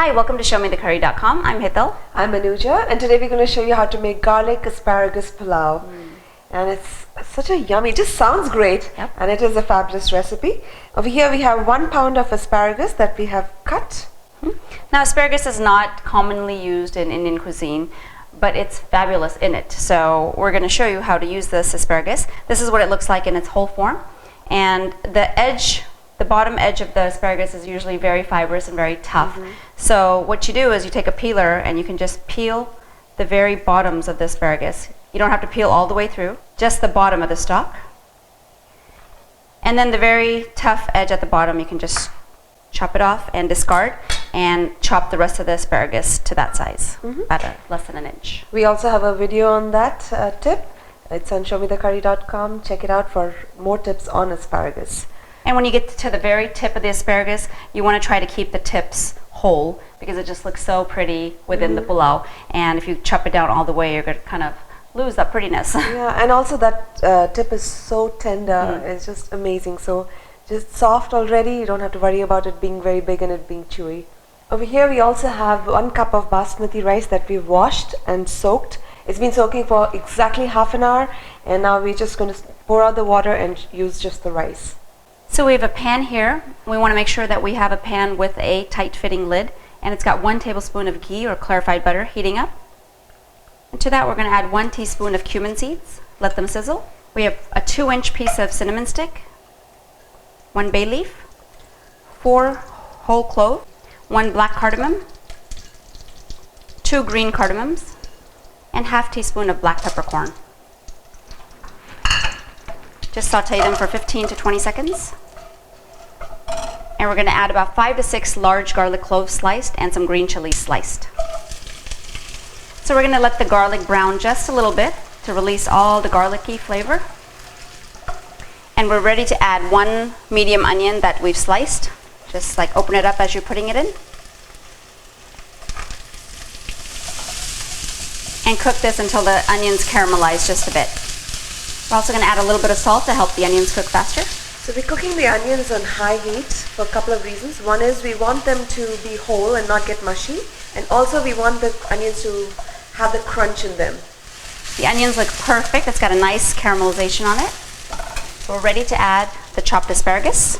Hi, welcome to ShowMeTheCurry.com. I'm Hital. I'm Anuja, and today we're going to show you how to make garlic asparagus pulao. And it's such a yummy, it just sounds great. Yep. And it is a fabulous recipe. Over here we have 1 pound of asparagus that we have cut. Now, asparagus is not commonly used in Indian cuisine, but it's fabulous in it. So we're going to show you how to use this asparagus. This is what it looks like in its whole form. And the bottom edge of the asparagus is usually very fibrous and very tough. So what you do is you take a peeler and you can just peel the very bottoms of the asparagus. You don't have to peel all the way through, just the bottom of the stalk. And then the very tough edge at the bottom, you can just chop it off and discard and chop the rest of the asparagus to that size, about less than an inch. We also have a video on that tip. It's on ShowMeTheCurry.com. Check it out for more tips on asparagus. And when you get to the very tip of the asparagus, you want to try to keep the tips whole because it just looks so pretty within the pulao. And if you chop it down all the way, you're going to kind of lose that prettiness. Yeah, and also that tip is so tender. It's just amazing. So just soft already. You don't have to worry about it being very big and it being chewy. Over here we also have 1 cup of basmati rice that we've washed and soaked. It's been soaking for exactly half an hour, and now we're just going to pour out the water and use just the rice. So we have a pan here. We want to make sure that we have a pan with a tight-fitting lid, and it's got 1 tablespoon of ghee or clarified butter heating up. And to that we're going to add 1 teaspoon of cumin seeds. Let them sizzle. We have a 2-inch piece of cinnamon stick, 1 bay leaf, 4 whole cloves, 1 black cardamom, 2 green cardamoms, and ½ teaspoon of black peppercorn. Just saute them for 15 to 20 seconds. And we're going to add about 5 to 6 large garlic cloves sliced and some green chilies sliced. So we're going to let the garlic brown just a little bit to release all the garlicky flavor. And we're ready to add 1 medium onion that we've sliced. Just like open it up as you're putting it in. And cook this until the onions caramelize just a bit. We're also going to add a little bit of salt to help the onions cook faster. So we're cooking the onions on high heat for a couple of reasons. One is we want them to be whole and not get mushy. And also we want the onions to have the crunch in them. The onions look perfect. It's got a nice caramelization on it. So we're ready to add the chopped asparagus.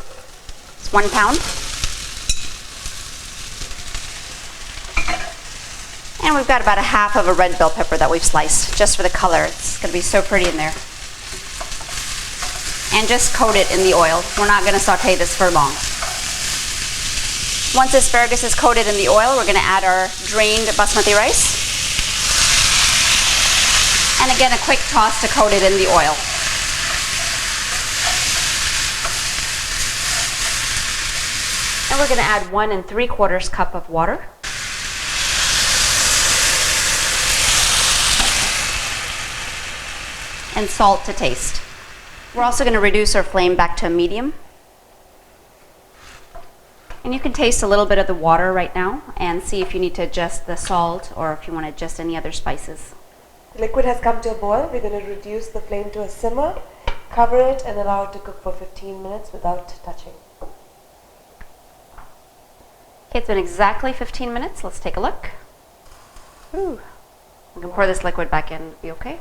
It's 1 pound. And we've got about a half of a red bell pepper that we've sliced just for the color. It's going to be so pretty in there. And just coat it in the oil. We're not going to saute this for long. Once asparagus is coated in the oil, we're going to add our drained basmati rice. And again, a quick toss to coat it in the oil. And we're going to add 1 3/4 cup of water. And salt to taste. We're also going to reduce our flame back to a medium. And you can taste a little bit of the water right now and see if you need to adjust the salt or if you want to adjust any other spices. The liquid has come to a boil. We're going to reduce the flame to a simmer, cover it, and allow it to cook for 15 minutes without touching. Okay, it's been exactly 15 minutes. Let's take a look. Ooh. We can pour this liquid back in. It'll be okay.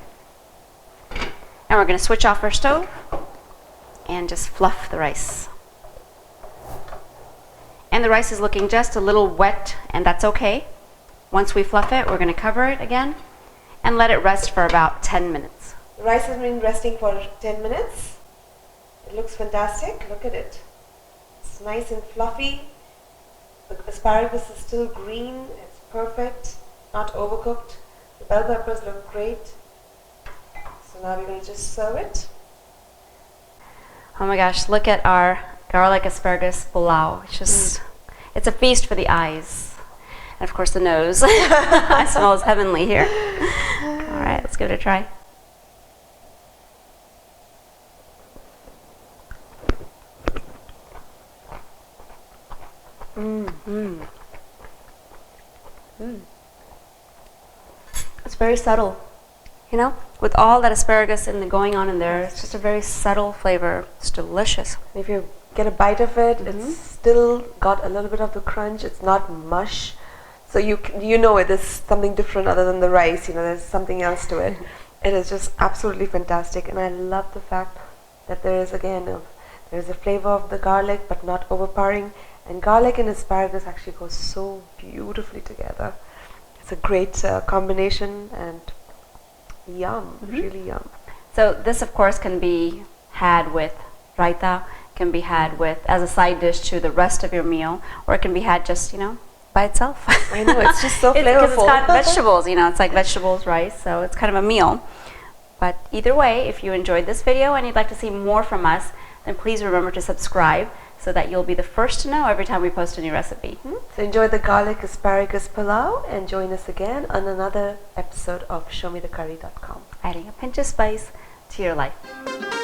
And we're going to switch off our stove and just fluff the rice. And the rice is looking just a little wet, and that's okay. Once we fluff it, we're going to cover it again and let it rest for about 10 minutes. The rice has been resting for 10 minutes. It looks fantastic. Look at it. It's nice and fluffy. The asparagus is still green. It's perfect, not overcooked. The bell peppers look great. So now we're going to just serve it. Oh my gosh, look at our garlic asparagus pulao. It's a feast for the eyes. And of course the nose. It smells heavenly here. All right, let's give it a try. It's very subtle. You know, with all that asparagus going on in there, it's just a very subtle flavor. It's delicious. If you get a bite of it, it's still got a little bit of the crunch. It's not mush So you know it is something different other than the rice. You know, there's something else to it. It is just absolutely fantastic, and I love the fact that there is there's a flavor of the garlic, but not overpowering. And garlic and asparagus actually go so beautifully together. It's a great combination, and yum, really yum. So this, of course, can be had with raita, can be had with as a side dish to the rest of your meal, or it can be had just, by itself. I know, it's just so Because flavorful. it's got vegetables, it's like vegetables, rice, so it's kind of a meal. But either way, if you enjoyed this video and you'd like to see more from us, then please remember to subscribe so that you'll be the first to know every time we post a new recipe. So enjoy the garlic asparagus pulao and join us again on another episode of ShowMeTheCurry.com. Adding a pinch of spice to your life.